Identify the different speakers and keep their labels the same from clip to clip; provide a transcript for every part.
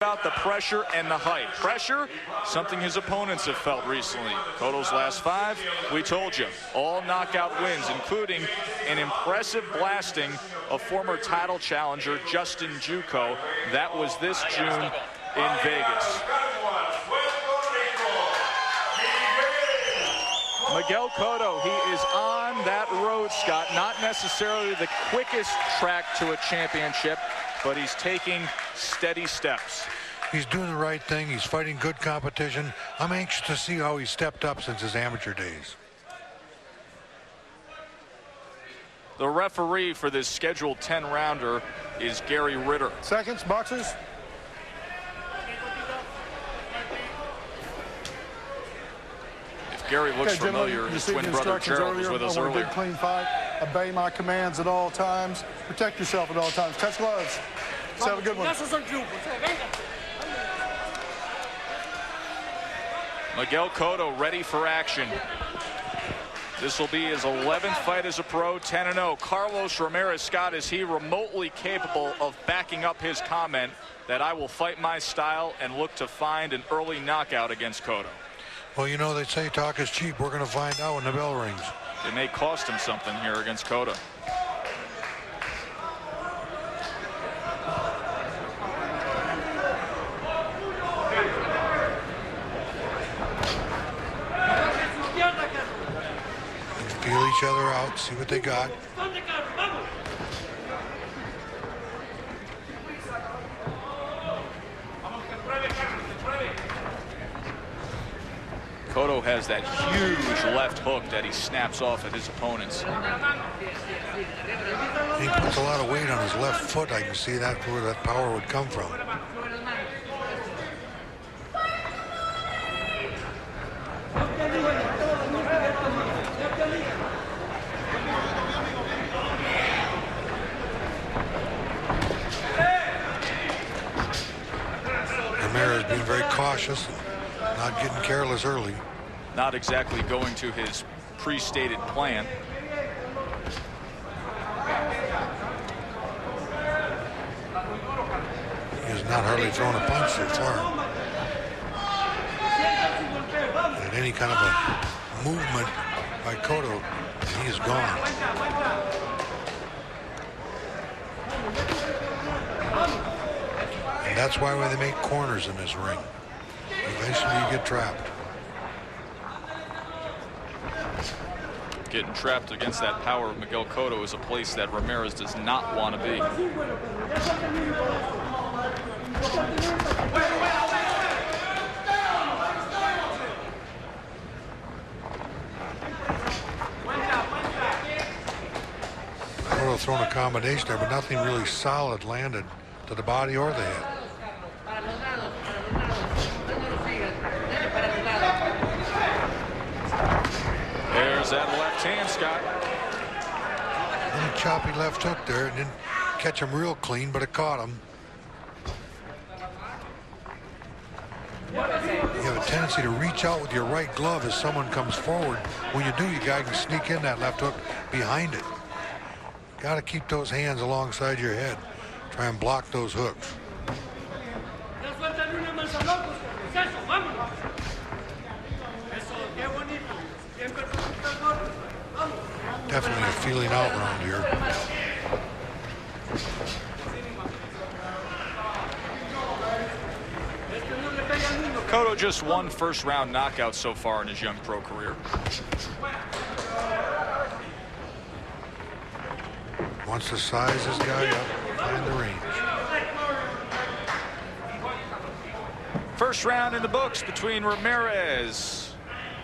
Speaker 1: About the pressure and the height. Pressure, something his opponents have felt recently. Cotto's last 5, we told you, all knockout wins, including an impressive blasting of former title challenger Justin Juco. That was this June in Vegas. Miguel Cotto, he is on that road, Scott. Not necessarily the quickest track to a championship, but he's taking steady steps.
Speaker 2: He's doing the right thing. He's fighting good competition. I'm anxious to see how he's stepped up since his amateur days.
Speaker 1: The referee for this scheduled 10-rounder is Gary Ritter.
Speaker 3: Seconds, boxers.
Speaker 1: If Gary looks familiar, his twin brother Gerald was with us earlier.
Speaker 3: Good, clean fight. Obey my commands at all times. Protect yourself at all times. Touch gloves. Let's have a good one.
Speaker 1: Miguel Cotto ready for action. This will be his 11th fight as a pro, 10-0. Carlos Ramirez, Scott, is he remotely capable of backing up his comment that I will fight my style and look to find an early knockout against Cotto?
Speaker 2: Well, you know, they say talk is cheap. We're going to find out when the bell rings.
Speaker 1: It may cost him something here against Cotto.
Speaker 2: Feel each other out, see what they got.
Speaker 1: Cotto has that huge left hook that he snaps off at his opponents.
Speaker 2: He puts a lot of weight on his left foot. I can see that where that power would come from. Ramirez being very cautious, not getting careless early.
Speaker 1: Not exactly going to his pre-stated plan.
Speaker 2: He has not hardly thrown a punch so far. And any kind of a movement by Cotto, he is gone. And that's why they make corners in this ring. Eventually you get trapped.
Speaker 1: Getting trapped against that power of Miguel Cotto is a place that Ramirez does not want to be.
Speaker 2: Cotto thrown a combination there, but nothing really solid landed to the body or the head.
Speaker 1: There's that left hand, Scott.
Speaker 2: A little choppy left hook there, and didn't catch him real clean, but it caught him. You have a tendency to reach out with your right glove as someone comes forward. When you do, you guys can sneak in that left hook behind it. Got to keep those hands alongside your head. Try and block those hooks. Definitely a feeling out round here.
Speaker 1: Cotto just one first-round knockout so far in his young pro career.
Speaker 2: Wants to size this guy up, find the range.
Speaker 1: First round in the books between Ramirez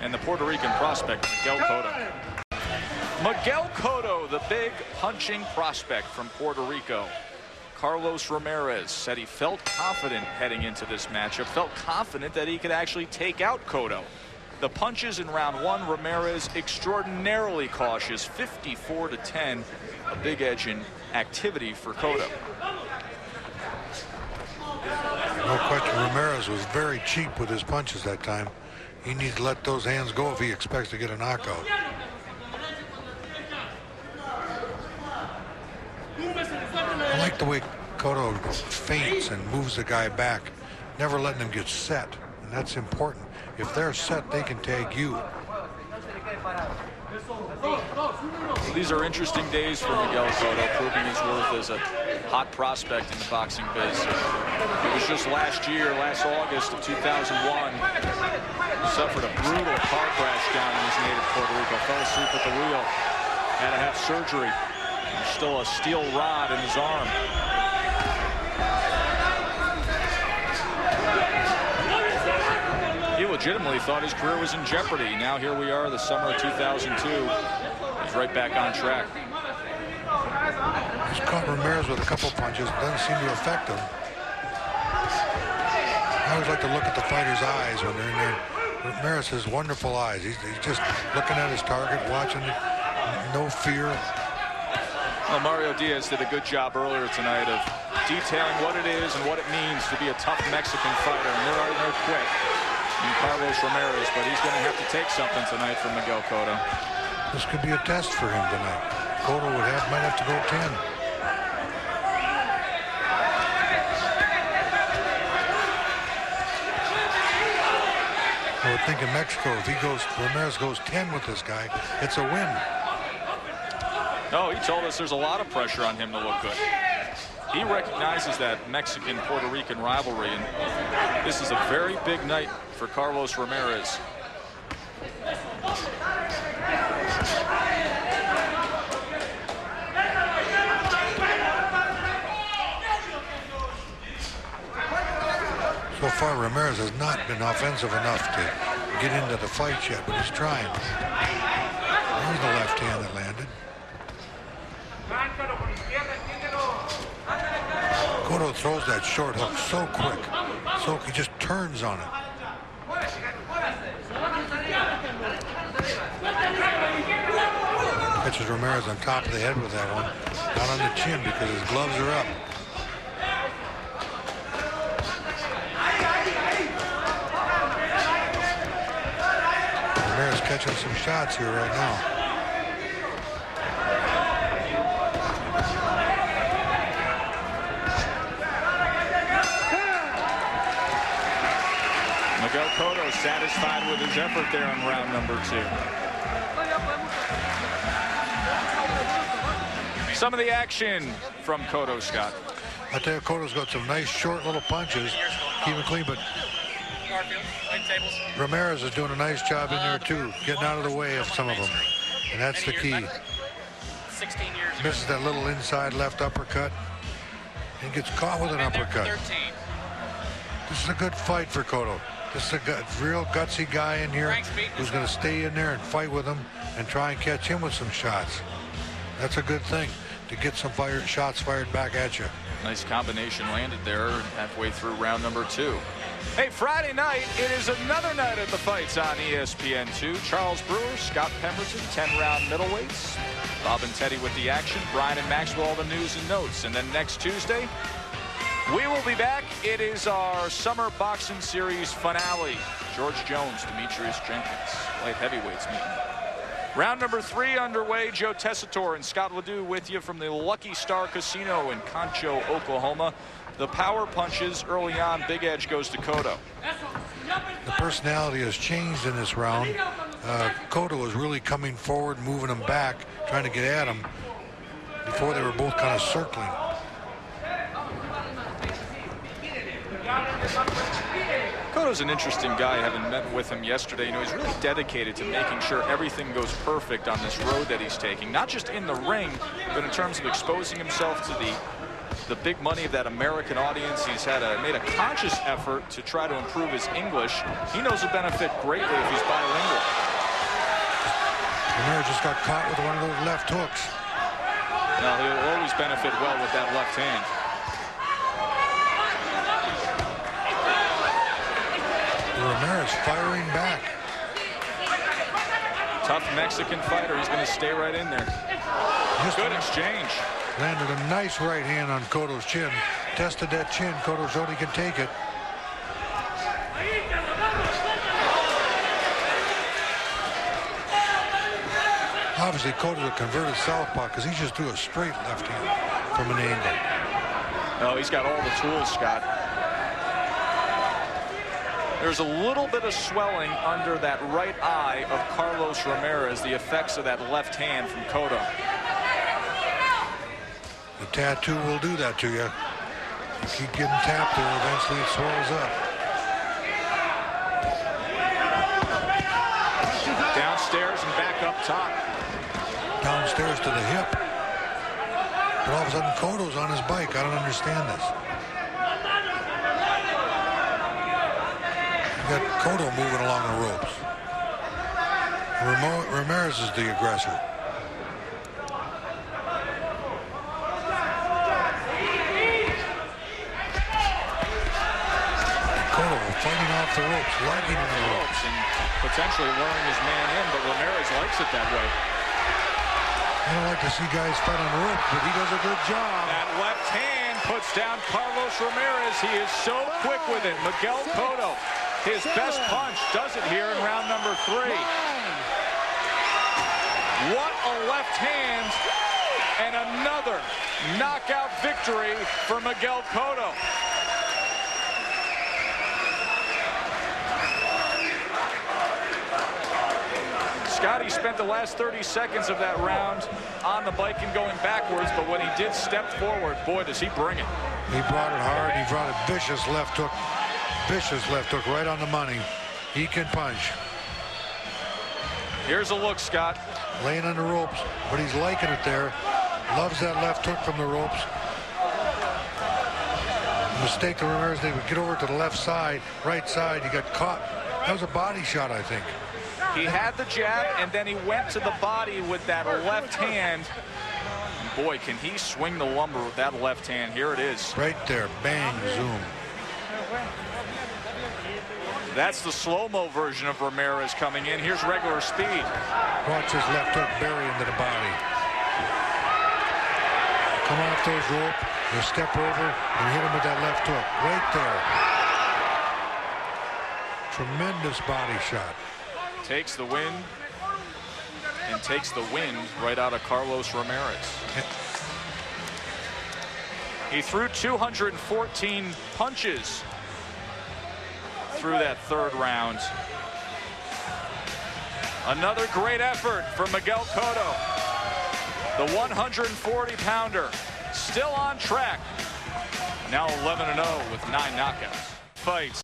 Speaker 1: and the Puerto Rican prospect, Miguel Cotto. Miguel Cotto, the big punching prospect from Puerto Rico. Carlos Ramirez said he felt confident heading into this matchup, felt confident that he could actually take out Cotto. The punches in round 1, Ramirez extraordinarily cautious, 54-10, a big edge in activity for Cotto.
Speaker 2: No question, Ramirez was very cheap with his punches that time. He needs to let those hands go if he expects to get a knockout. I like the way Cotto feints and moves the guy back. never letting them get set, and that's important. If they're set, they can tag you.
Speaker 1: These are interesting days for Miguel Cotto, proving his worth as a hot prospect in the boxing biz. It was just last August of 2001, he suffered a brutal car crash down in his native Puerto Rico, fell asleep at the wheel, had to have surgery. There's still a steel rod in his arm. He legitimately thought his career was in jeopardy. Now here we are, the summer of 2002. He's right back on track.
Speaker 2: He's caught Ramirez with a couple punches. Doesn't seem to affect him. I always like to look at the fighter's eyes when they're in there. Ramirez has wonderful eyes. He's just looking at his target, watching it, no fear.
Speaker 1: Well, Mario Diaz did a good job earlier tonight of detailing what it is and what it means to be a tough Mexican fighter. And they're no quick in Carlos Ramirez, but he's going to have to take something tonight from Miguel Cotto.
Speaker 2: This could be a test for him tonight. Cotto might have to go 10. I would think in Mexico, if Ramirez goes 10 with this guy, it's a win.
Speaker 1: No, he told us there's a lot of pressure on him to look good. He recognizes that Mexican-Puerto Rican rivalry, and this is a very big night for Carlos Ramirez.
Speaker 2: So far, Ramirez has not been offensive enough to get into the fight yet, but he's trying. There's the left hand that landed. Cotto throws that short hook so quick. So he just turns on it. Catches Ramirez on top of the head with that one. Not on the chin because his gloves are up. Ramirez catching some shots here right now.
Speaker 1: Miguel Cotto satisfied with his effort there in round number 2. Some of the action from Cotto, Scott.
Speaker 2: I tell you, Cotto's got some nice short little punches, keep it clean, but Ramirez is doing a nice job in there too, getting out of the way of some of them, and that's the key. Misses that little inside left uppercut and gets caught with an uppercut. This is a good fight for Cotto. This is a real gutsy guy in here who's going to stay in there and fight with him and try and catch him with some shots. That's a good thing, to get some shots fired back at you.
Speaker 1: Nice combination landed there halfway through round number 2. Hey, Friday night, it is another night at the fights on ESPN2. Charles Brewer, Scott Pemberton, 10-round middleweights. Bob and Teddy with the action. Brian and Max with all the news and notes. And then next Tuesday, we will be back. It is our Summer Boxing Series finale. George Jones, Demetrius Jenkins, light heavyweights meeting. Round number 3 underway. Joe Tessitore and Scott Ledoux with you from the Lucky Star Casino in Concho, Oklahoma. The power punches early on. Big edge goes to Cotto.
Speaker 2: The personality has changed in this round. Cotto is really coming forward, moving him back, trying to get at him. Before they were both kind of circling.
Speaker 1: Cotto's an interesting guy, having met with him yesterday. You know, he's really dedicated to making sure everything goes perfect on this road that he's taking. Not just in the ring, but in terms of exposing himself to the big money of that American audience. He's made a conscious effort to try to improve his English. He knows it'll benefit greatly if he's bilingual.
Speaker 2: Ramirez just got caught with one of those left hooks.
Speaker 1: Now, he'll always benefit well with that left hand.
Speaker 2: Ramirez firing back.
Speaker 1: Tough Mexican fighter. He's going to stay right in there. Good exchange.
Speaker 2: Landed a nice right hand on Cotto's chin. Tested that chin. Cotto showed he can take it. Obviously, Cotto's a converted southpaw because he just threw a straight left hand from an angle.
Speaker 1: No, he's got all the tools, Scott. There's a little bit of swelling under that right eye of Carlos Ramirez, the effects of that left hand from Cotto.
Speaker 2: The tattoo will do that to you. You keep getting tapped there, eventually it swells up.
Speaker 1: Downstairs and back up top.
Speaker 2: Downstairs to the hip. But all of a sudden Cotto's on his bike. I don't understand this. You got Cotto moving along the ropes. Ramirez is the aggressor. Cotto fighting off the ropes, lagging in the ropes.
Speaker 1: And potentially luring his man in, but Ramirez likes it that way.
Speaker 2: I don't like to see guys fight on the ropes, but he does a good job.
Speaker 1: That left hand puts down Carlos Ramirez. He is so quick with it. Miguel Cotto, his best punch, does it here in round number 3. What a left hand, and another knockout victory for Miguel Cotto. Scotty spent the last 30 seconds of that round on the bike and going backwards, but when he did step forward, boy, does he bring it.
Speaker 2: He brought it hard. He brought a vicious left hook. Vicious left hook right on the money. He can punch.
Speaker 1: Here's a look, Scott.
Speaker 2: Laying on the ropes, but he's liking it there. Loves that left hook from the ropes. The mistake of Ramirez, they would get over to the left side, right side. He got caught. That was a body shot, I think.
Speaker 1: He had the jab, and then he went to the body with that left hand. Boy, can he swing the lumber with that left hand. Here it is.
Speaker 2: Right there. Bang, zoom.
Speaker 1: That's the slow-mo version of Ramirez coming in. Here's regular speed.
Speaker 2: Watch his left hook bury into the body. Come off those ropes, you step over and hit him with that left hook. Right there. Tremendous body shot.
Speaker 1: Takes the wind and takes the wind right out of Carlos Ramirez. He threw 214 punches through that third round. Another great effort for Miguel Cotto. The 140-pounder still on track. Now 11-0 with 9 knockouts. Fights.